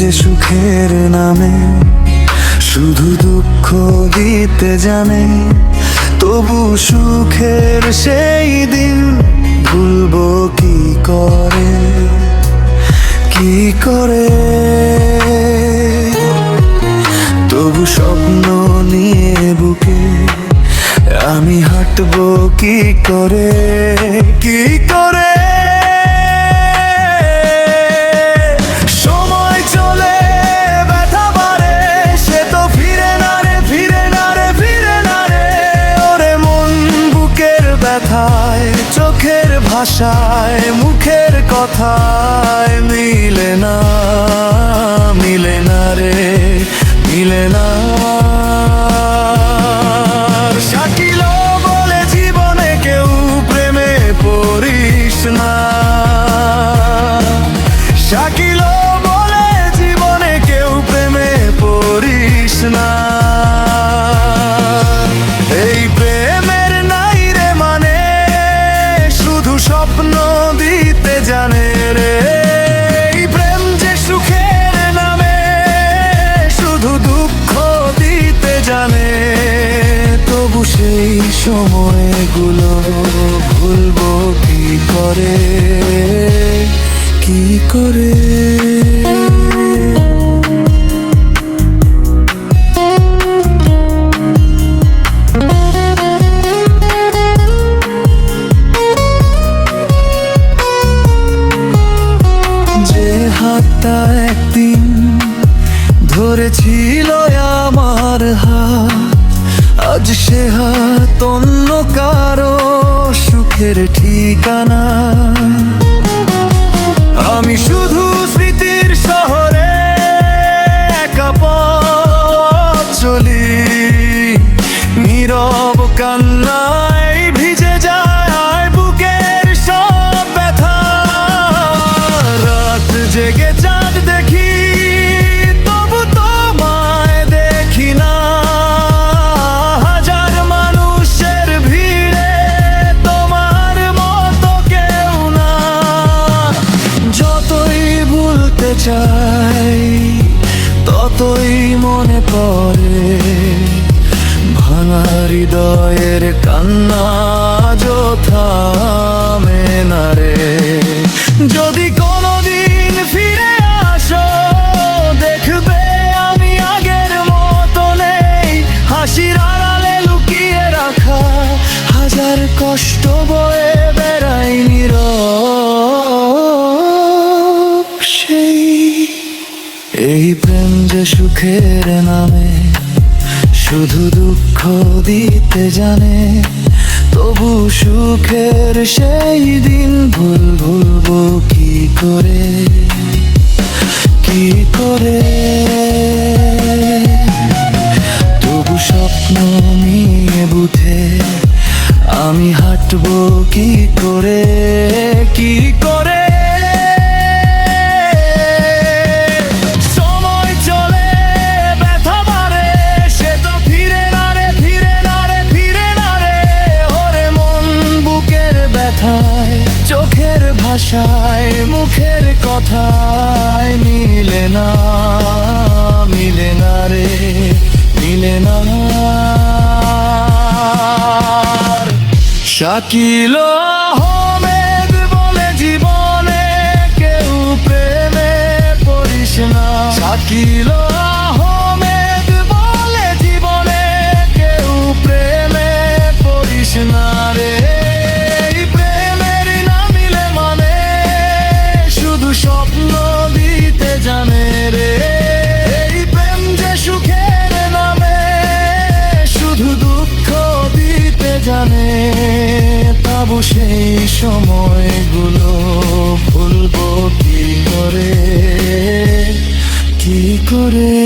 যে সুখের নামে শুধু দুঃখ দিতে জানে, তবু সুখের সেই দিন ভুলবো কি করে, কি করে। তবু স্বপ্ন নিয়ে বুকে আমি হাঁটবো কি করে, কি করে। সময় চলে ব্যথা বাড়ে, সে তো ফিরে না রে, ফিরে না রে, ফিরে না রে। ওরে মন বুকের ব্যথায়, চোখের ভাষায়, মুখের কথায় মিলে না, মিলে না রে, মিলে না। শাকিল বলে জীবনে কেউ প্রেমে পড়িস না, শাকিল বলে জীবনে কেউ প্রেমে পড়িস না। এই প্রেমের নাই রে মানে, শুধু স্বপ্ন দিতে জানে রে। এই প্রেম যে সুখের নামে শুধু দুঃখ দিতে জানে, তবু সেই সময়গুলো ভুলবো কি করে, কি করে। যে হাতটা একদিন ধরেছিল আমার হাত, আজ সে হাত অন্য কারো সুখের ঠিকানা। আমি শুধু স্মৃতির শহরে একা পথ চলি, নীরব কান্নায় ভিজে যায় বুকের সব ব্যথা। রাত জেগে চাঁদ দেখি, তবু তোমায় দেখি না। হাজার মানুষের ভিড়ে তোমার মতো কেউ না। যতই ভুলতে চাই ততই মনে পড়ে, ভাঙা হৃদয়ের কান্না যো থামে না রে। যদি কোনোদিন ফিরে আসো, দেখবে আমি আগের মতো নেই। হাসির আড়ালে লুকিয়ে রাখা হাজার কষ্ট বয়ে বেড়াই নীরব সেই। এই প্রেম যে সুখের নামে শুধু দুঃখ দিতে জানে, তবু সুখের সেই দিন ভুলবো কি করে, কি করে। তবু স্বপ্ন নিয়ে বুঝে আমি হাঁটবো কি করে, কি করে। চোখের ভাষায়, মুখের কথায় মিলে না, মিলে না রে, মিলে না। শাকিল আহমেদ বলে জীবনে কেউ প্রেমে পড়িস না, শাকিল আহমেদ বলে জীবনে কেউ প্রেমে পড়িস না রে। স্বপ্ন দিতে জানে রে। এই প্রেম যে সুখের নামে শুধু দুঃখ দিতে জানে, তবু সেই সময়গুলো ভুলবো কি করে, কি করে।